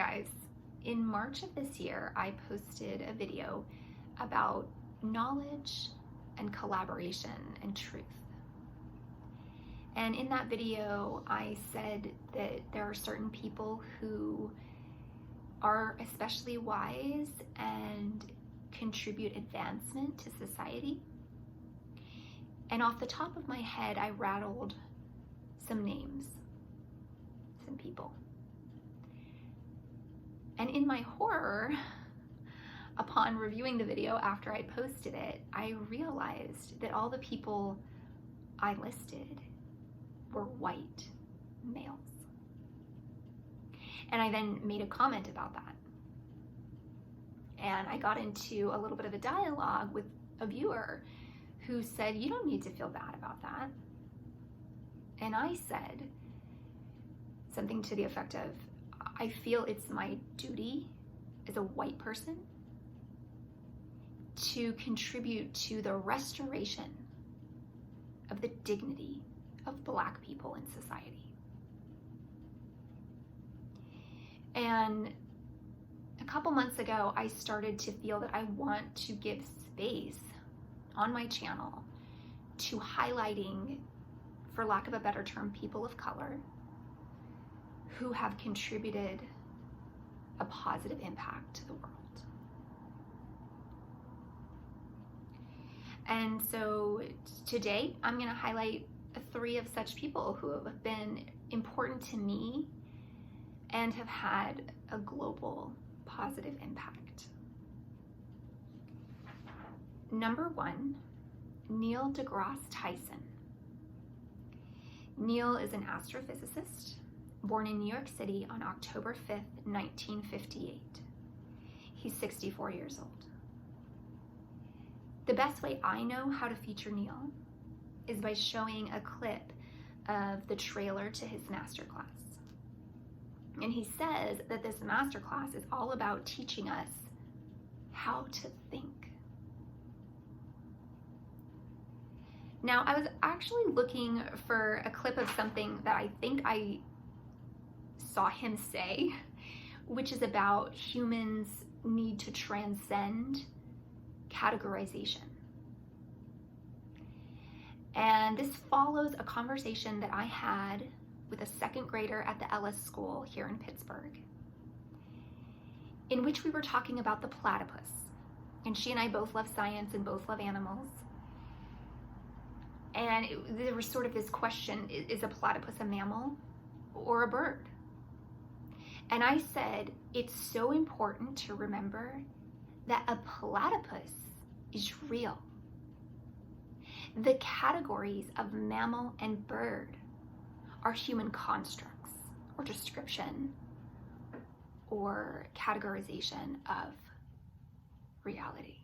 guys. In March of this year, I posted a video about knowledge and collaboration and truth. And in that video, I said that there are certain people who are especially wise and contribute advancement to society. And off the top of my head, I rattled some names, some people. And in my horror, upon reviewing the video after I posted it, I realized that all the people I listed were white males. And I then made a comment about that. And I got into a little bit of a dialogue with a viewer who said, "You don't need to feel bad about that." And I said something to the effect of, I feel it's my duty as a white person to contribute to the restoration of the dignity of Black people in society. And a couple months ago, I started to feel that I want to give space on my channel to highlighting, for lack of a better term, people of color who have contributed a positive impact to the world. And so today, I'm going to highlight 3 of such people who have been important to me and have had a global positive impact. Number 1, Neil deGrasse Tyson. Neil is an astrophysicist born in New York City on October 5th, 1958. He's 64 years old. The best way I know how to feature Neil is by showing a clip of the trailer to his masterclass. And he says that this masterclass is all about teaching us how to think. Now, I was actually looking for a clip of something that I think I saw him say, which is about humans need to transcend categorization. And this follows a conversation that I had with a 2nd grader at the Ellis School here in Pittsburgh, in which we were talking about the platypus. And she and I both love science and both love animals. And there was sort of this question, is a platypus a mammal or a bird? And I said, it's so important to remember that a platypus is real. The categories of mammal and bird are human constructs or description or categorization of reality.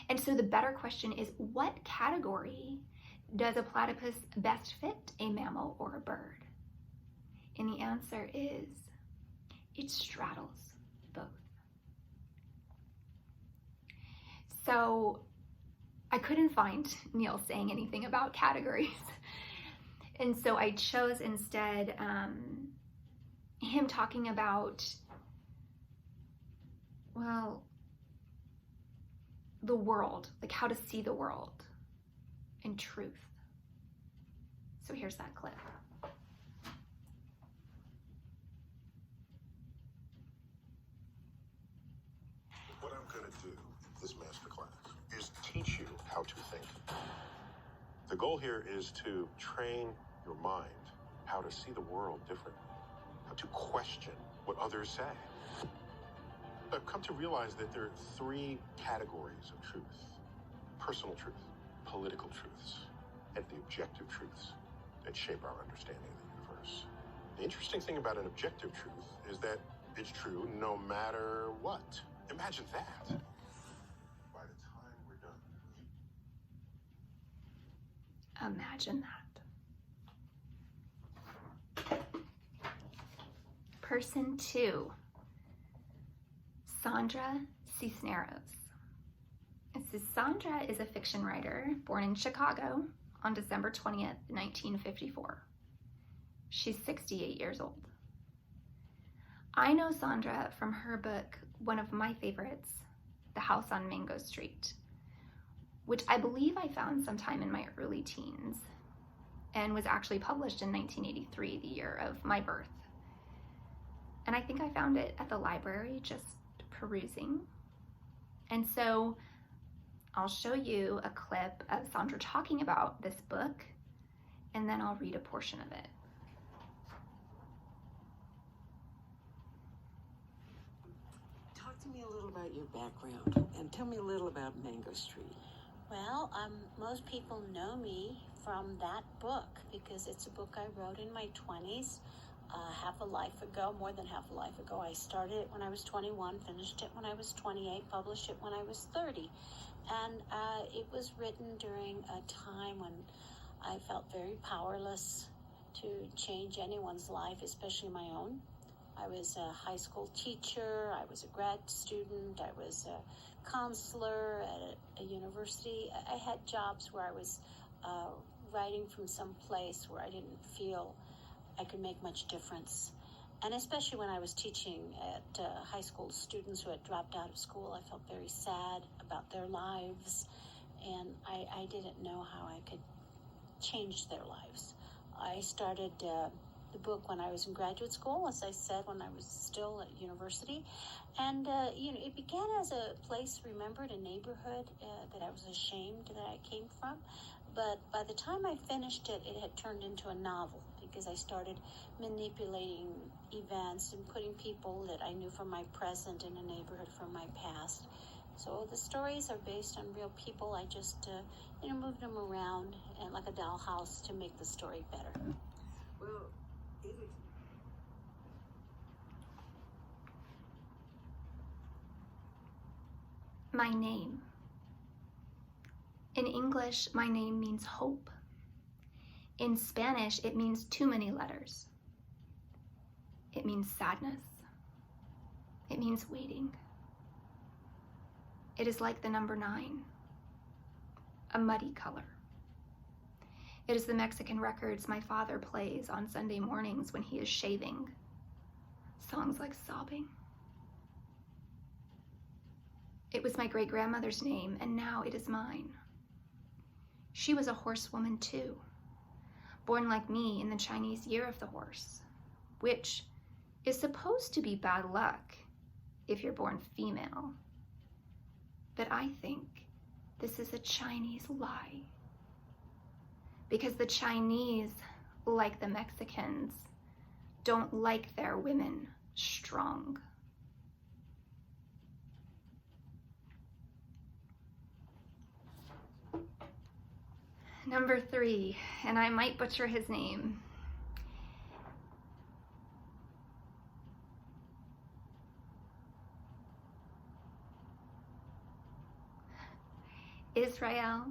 And so the better question is, what category does a platypus best fit, a mammal or a bird? And the answer is, it straddles both. So I couldn't find Neil saying anything about categories. And so I chose instead him talking about, well, the world, like how to see the world and truth. So here's that clip. What I'm going to do this masterclass is teach you how to think. The goal here is to train your mind how to see the world differently, how to question what others say. I've come to realize that there are 3 categories of truth: personal truth, political truths, and the objective truths that shape our understanding of the universe. The interesting thing about an objective truth is that it's true no matter what. Imagine that. By the time we're done. Imagine that. Person 2, Sandra Cisneros. Sandra is a fiction writer born in Chicago on December 20th, 1954. She's 68 years old. I know Sandra from her book, one of my favorites, The House on Mango Street, which I believe I found sometime in my early teens and was actually published in 1983, the year of my birth. And I think I found it at the library just perusing. And so I'll show you a clip of Sandra talking about this book, and then I'll read a portion of it. Talk to me a little about your background and tell me a little about Mango Street. Well, most people know me from that book because it's a book I wrote in my 20s, half a life ago, more than half a life ago. I started it when I was 21, finished it when I was 28, published it when I was 30. And it was written during a time when I felt very powerless to change anyone's life, especially my own. I was a high school teacher, I was a grad student, I was a counselor at a university. I had jobs where I was writing from some place where I didn't feel I could make much difference. And especially when I was teaching at high school students who had dropped out of school, I felt very sad about their lives, and I didn't know how I could change their lives. I started the book when I was in graduate school, as I said, when I was still at university. And, it began as a place remembered, a neighborhood that I was ashamed that I came from. But by the time I finished it, it had turned into a novel because I started manipulating events and putting people that I knew from my present in a neighborhood from my past. So the stories are based on real people. I just, moved them around and like a dollhouse to make the story better. Well, My name. In English, my name means hope. In Spanish, it means too many letters. It means sadness. It means waiting. It is like the number 9, a muddy color. It is the Mexican records my father plays on Sunday mornings when he is shaving. Songs like Sobbing. It was my great-grandmother's name, and now it is mine. She was a horsewoman too, born like me in the Chinese Year of the Horse, which is supposed to be bad luck if you're born female. But I think this is a Chinese lie, because the Chinese, like the Mexicans, don't like their women strong. Number 3, and I might butcher his name. Israel,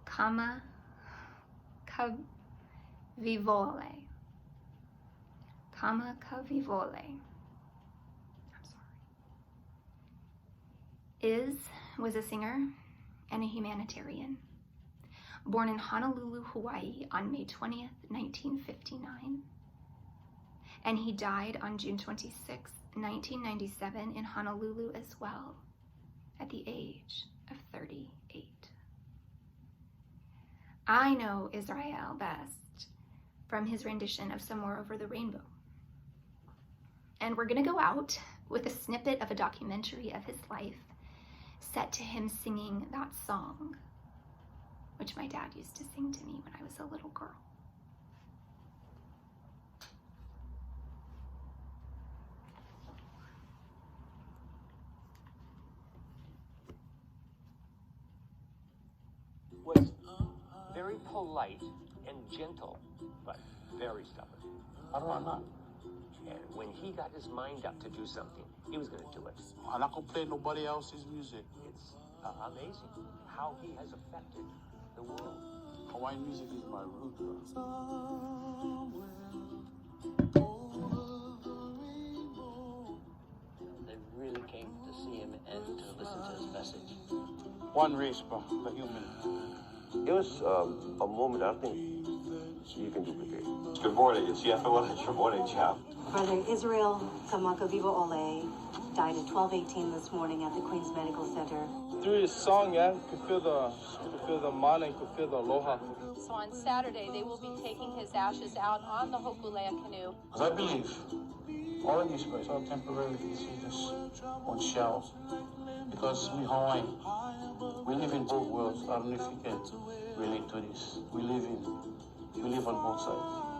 Kama, Kavivole. Kama Kavivole. I'm sorry. Was a singer and a humanitarian. Born in Honolulu, Hawaii on May 20th, 1959. And he died on June 26, 1997 in Honolulu as well, at the age of 38. I know Israel best from his rendition of Somewhere Over the Rainbow. And we're gonna go out with a snippet of a documentary of his life set to him singing that song, which my dad used to sing to me when I was a little girl. Was very polite and gentle, but very stubborn. And when he got his mind up to do something, he was going to do it. I'm not gonna play nobody else's music. It's amazing how he has affected the world. Hawaiian music is my root, bro. They really came to see him and to listen to his message. One race, bro, the human. It was a moment I think you can duplicate. Good morning. It's Yeffa. Good morning, Jeff. Brother Israel Kamakaviva Ole died at 12:18 this morning at the Queen's Medical Center. Through his song, yeah, you could feel the mana, you could feel the aloha. So on Saturday, they will be taking his ashes out on the Hokulea canoe. As I believe, all of these guys are temporarily see this on shelves. Because we Hawaiian, we live in both worlds. I don't know if you can relate to this. We live on both sides.